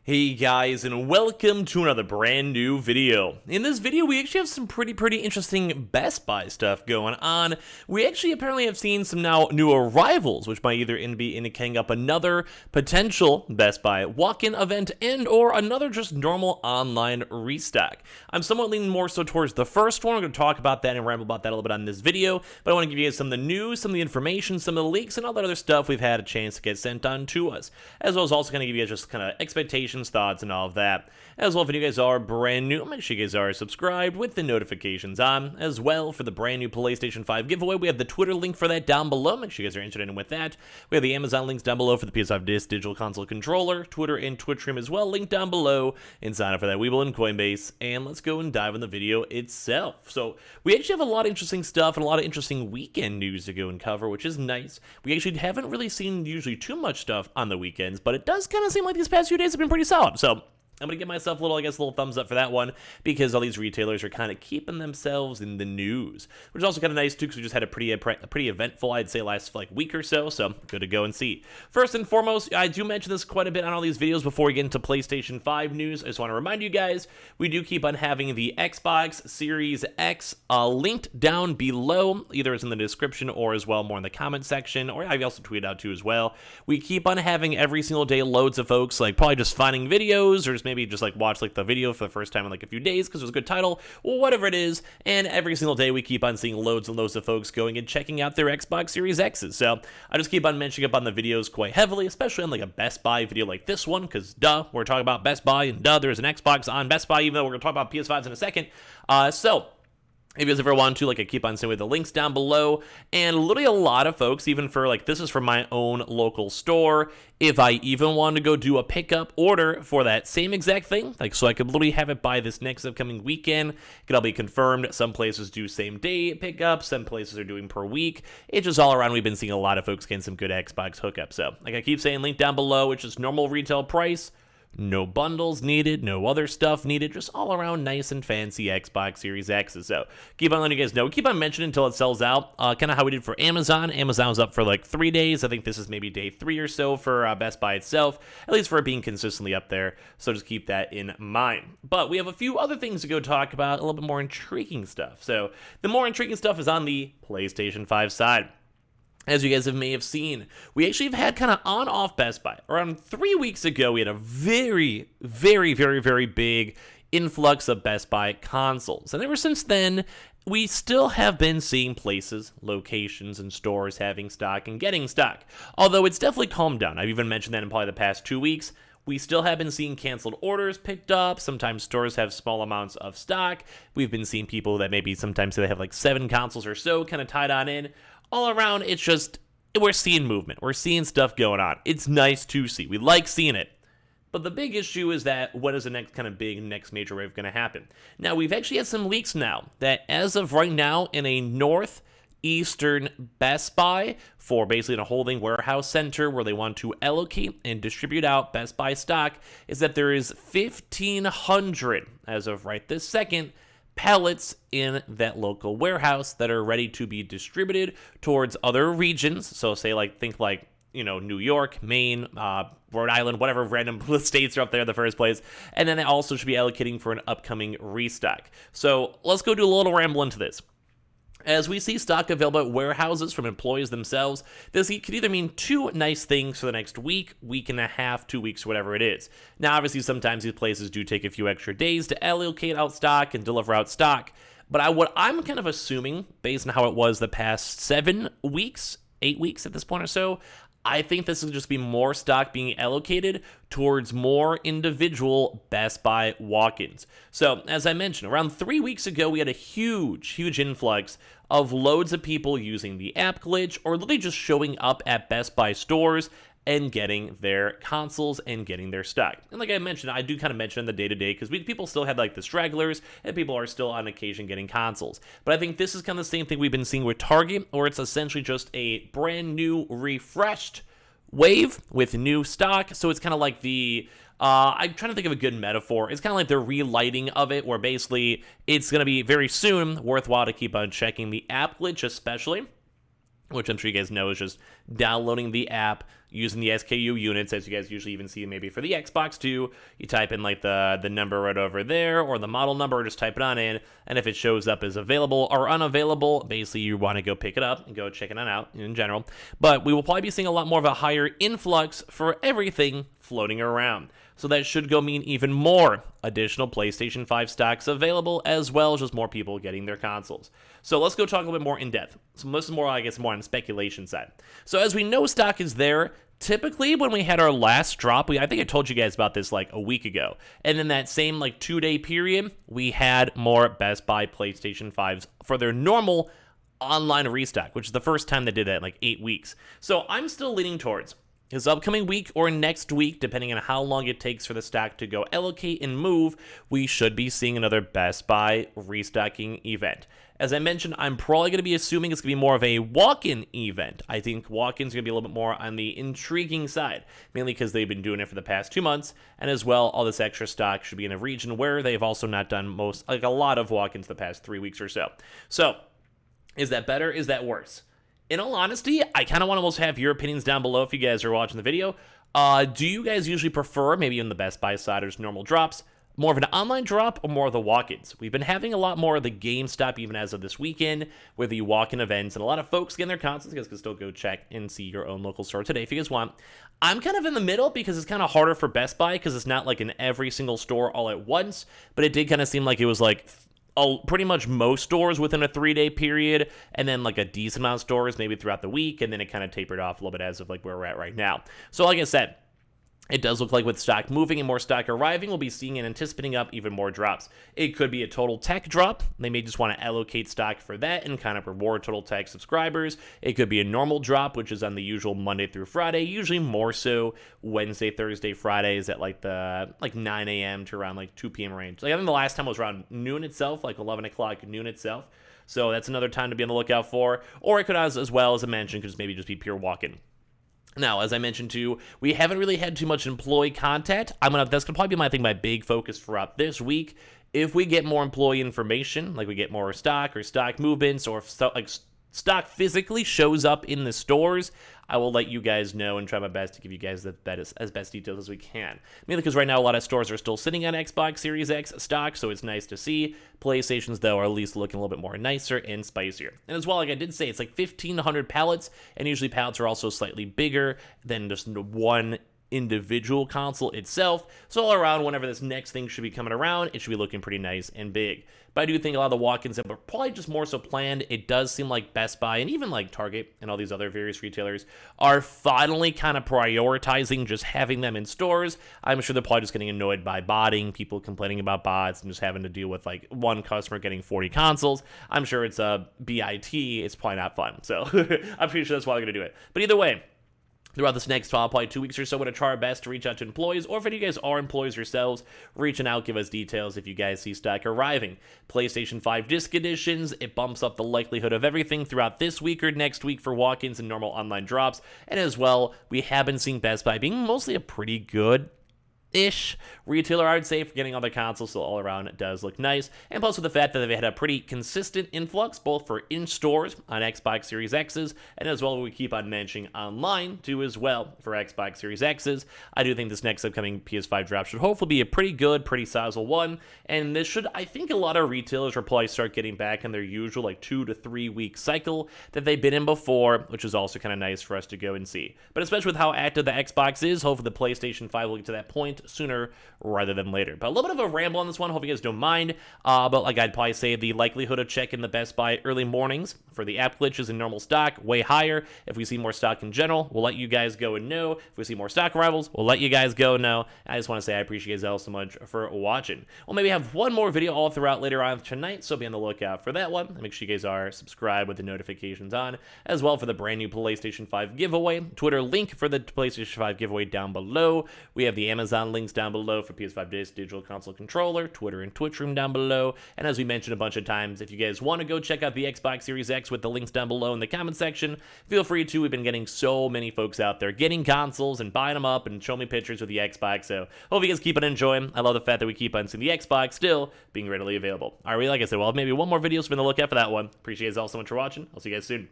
Hey guys, and welcome to another brand new video. In this video, we actually have some pretty interesting Best Buy stuff going on. We actually apparently have seen some now new arrivals, which might either be indicating up another potential Best Buy walk-in event and or another just normal online restock. I'm somewhat leaning more so towards the first one. We're going to talk about that and ramble about that a little bit on this video, but I want to give you guys some of the news, some of the information, some of the leaks, and all that other stuff we've had a chance to get sent on to us, as well as also going to give you guys just kind of expectations, thoughts, and all of that. As well, if you guys are brand new, make sure you guys are subscribed with the notifications on. As well, for the brand new PlayStation 5 giveaway, we have the Twitter link for that down below. Make sure you guys are interested in with that. We have the Amazon links down below for the PS5 Digital Console Controller, Twitter and Twitch stream as well, linked down below, and sign up for that Webull and Coinbase. And let's go and dive in the video itself. So we actually have a lot of interesting stuff and a lot of interesting weekend news to go and cover, which is nice. We actually haven't really seen usually too much stuff on the weekends, but it does kind of seem like these past few days have been pretty solid. So I'm going to give myself a little thumbs up for that one, because all these retailers are kind of keeping themselves in the news, which is also kind of nice too, because we just had a pretty eventful, I'd say, last week or so good to go and see. First and foremost, I do mention this quite a bit on all these videos before we get into PlayStation 5 news. I just want to remind you guys, we do keep on having the Xbox Series X linked down below, either it's in the description or as well more in the comment section, or I've also tweeted out too as well. We keep on having every single day loads of folks probably just finding videos, or just maybe just watch the video for the first time in a few days because it was a good title, or whatever it is, and every single day we keep on seeing loads and loads of folks going and checking out their Xbox Series X's. So I just keep on mentioning up on the videos quite heavily, especially on a Best Buy video like this one, because duh, we're talking about Best Buy, and duh, there's an Xbox on Best Buy, even though we're going to talk about PS5s in a second. So if you guys ever want to, I keep on saying with the links down below, and literally a lot of folks, even for this is from my own local store, if I even want to go do a pickup order for that same exact thing, so I could literally have it by this next upcoming weekend, it could all be confirmed. Some places do same day pickups, some places are doing per week. It's just all around, we've been seeing a lot of folks getting some good Xbox hookups. So I keep saying, link down below, it's just normal retail price. No bundles needed, no other stuff needed, just all around nice and fancy Xbox Series X's. So keep on letting you guys know. Keep on mentioning until it sells out. Kind of how we did for Amazon. Amazon was up for 3 days. I think this is maybe day 3 or so for Best Buy itself, at least for it being consistently up there. So just keep that in mind. But we have a few other things to go talk about, a little bit more intriguing stuff. So the more intriguing stuff is on the PlayStation 5 side. As you guys may have seen, we actually have had kind of on-off Best Buy. Around 3 weeks ago, we had a very big influx of Best Buy consoles. And ever since then, we still have been seeing places, locations, and stores having stock and getting stock. Although it's definitely calmed down. I've even mentioned that in probably the past 2 weeks. We still have been seeing canceled orders picked up. Sometimes stores have small amounts of stock. We've been seeing people that maybe sometimes they have 7 consoles or so kind of tied on in. All around, it's just, we're seeing movement. We're seeing stuff going on. It's nice to see. We like seeing it. But the big issue is that what is the next kind of big next major wave going to happen? Now, we've actually had some leaks now that as of right now in a northeastern Best Buy for basically in a holding warehouse center where they want to allocate and distribute out Best Buy stock, is that there is 1,500 as of right this second pallets in that local warehouse that are ready to be distributed towards other regions. So say think New York, Maine, Rhode Island, whatever random states are up there in the first place. And then they also should be allocating for an upcoming restock. So let's go do a little ramble into this. As we see stock available at warehouses from employees themselves, this could either mean 2 nice things for the next week, week and a half, 2 weeks, whatever it is. Now, obviously, sometimes these places do take a few extra days to allocate out stock and deliver out stock. But what I'm kind of assuming, based on how it was the past 7 weeks, 8 weeks at this point or so, I think this will just be more stock being allocated towards more individual Best Buy walk-ins. So, as I mentioned, around 3 weeks ago, we had a huge influx of loads of people using the app glitch or literally just showing up at Best Buy stores and getting their consoles and getting their stock. And like I mentioned, I do kind of mention in the day-to-day because people still had the stragglers and people are still on occasion getting consoles. But I think this is kind of the same thing we've been seeing with Target, or it's essentially just a brand new refreshed wave with new stock. So it's kind of like the I'm trying to think of a good metaphor. It's kind of like the relighting of it, where basically it's going to be very soon worthwhile to keep on checking the app glitch, especially, which I'm sure you guys know is just downloading the app, using the SKU units, as you guys usually even see maybe for the Xbox too. You type in like the number right over there, or the model number, or just type it on in, and if it shows up as available or unavailable, basically you want to go pick it up and go check it out in general. But we will probably be seeing a lot more of a higher influx for everything floating around. So that should go mean even more additional PlayStation 5 stocks available, as well as just more people getting their consoles. So let's go talk a little bit more in depth. So this is more, I guess, more on the speculation side. So as we know, stock is there. Typically, when we had our last drop, I think I told you guys about this like a week ago. And in that same like 2-day period, we had more Best Buy PlayStation 5s for their normal online restock, which is the first time they did that in like 8 weeks. So I'm still leaning towards this upcoming week or next week, depending on how long it takes for the stock to go allocate and move, we should be seeing another Best Buy restocking event. As I mentioned, I'm probably going to be assuming it's going to be more of a walk-in event. I think walk-ins are going to be a little bit more on the intriguing side, mainly because they've been doing it for the past 2 months, and as well, all this extra stock should be in a region where they've also not done a lot of walk-ins the past 3 weeks or so. So, is that better? Is that worse? In all honesty, I kind of want to almost have your opinions down below if you guys are watching the video. Do you guys usually prefer, maybe on the Best Buy side or just normal drops, more of an online drop or more of the walk-ins? We've been having a lot more of the GameStop even as of this weekend with the walk-in events, and a lot of folks getting their consoles. You guys can still go check and see your own local store today if you guys want. I'm kind of in the middle because it's kind of harder for Best Buy because it's not like in every single store all at once, but it did kind of seem like it was like pretty much most stores within a 3-day period, and then like a decent amount of stores maybe throughout the week, and then it kind of tapered off a little bit as of like where we're at right now. So like I said, it does look like with stock moving and more stock arriving, we'll be seeing and anticipating up even more drops. It could be a total tech drop. They may just want to allocate stock for that and kind of reward total tech subscribers. It could be a normal drop, which is on the usual Monday through Friday, usually more so Wednesday, Thursday, Fridays at like 9 a.m. to around like 2 p.m. range. Like I think the last time was around noon itself, like 11 o'clock noon itself. So that's another time to be on the lookout for. Or it could, as well as I mentioned, could just maybe just be pure walk-in. Now, as I mentioned too, we haven't really had too much employee contact. That's gonna probably be my big focus throughout this week. If we get more employee information, like we get more stock or stock movements, or if stock physically shows up in the stores, I will let you guys know and try my best to give you guys the best details as we can. Mainly because right now a lot of stores are still sitting on Xbox Series X stock, so it's nice to see. PlayStations, though, are at least looking a little bit more nicer and spicier. And as well, like I did say, it's like 1,500 pallets, and usually pallets are also slightly bigger than just one individual console itself. So all around, whenever this next thing should be coming around, it should be looking pretty nice and big. But I do think a lot of the walk-ins that were probably just more so planned, it does seem like Best Buy and even like Target and all these other various retailers are finally kind of prioritizing just having them in stores. I'm sure they're probably just getting annoyed by botting, people complaining about bots, and just having to deal with like one customer getting 40 consoles. I'm sure it's a BIT. It's probably not fun. So I'm pretty sure that's why they're going to do it. But either way, throughout this next probably 2 weeks or so, we're going to try our best to reach out to employees, or if any of you guys are employees yourselves, reaching out, give us details if you guys see stock arriving. PlayStation 5 Disc Editions, it bumps up the likelihood of everything throughout this week or next week for walk-ins and normal online drops, and as well, we have been seeing Best Buy being mostly a pretty good retailer, I would say, for getting all their consoles, so all around it does look nice. And plus with the fact that they've had a pretty consistent influx, both for in-stores on Xbox Series X's, and as well we keep on mentioning online too as well for Xbox Series X's. I do think this next upcoming PS5 drop should hopefully be a pretty good, pretty sizable one, and this should, I think a lot of retailers will probably start getting back in their usual like 2 to 3 week cycle that they've been in before, which is also kind of nice for us to go and see. But especially with how active the Xbox is, hopefully the PlayStation 5 will get to that point sooner rather than later. But a little bit of a ramble on this one, hope you guys don't mind. But like I'd probably say the likelihood of checking the Best Buy early mornings for the app glitches and normal stock, way higher. If we see more stock in general, we'll let you guys go and know. If we see more stock arrivals, we'll let you guys go and know. I just want to say I appreciate you guys all so much for watching. We'll maybe have one more video all throughout later on tonight, so be on the lookout for that one. Make sure you guys are subscribed with the notifications on, as well for the brand new PlayStation 5 giveaway. Twitter link for the PlayStation 5 giveaway down below. We have the Amazon links down below for PS5 Digital Console Controller, Twitter and Twitch room down below. And as we mentioned a bunch of times, if you guys want to go check out the Xbox Series X with the links down below in the comment section, feel free to. We've been getting so many folks out there getting consoles and buying them up and showing me pictures with the Xbox, so hope you guys keep on enjoying. I love the fact that we keep on seeing the Xbox still being readily available. Alright, like I said, we'll have maybe one more video, so be on the lookout for that one. Appreciate you guys all so much for watching. I'll see you guys soon.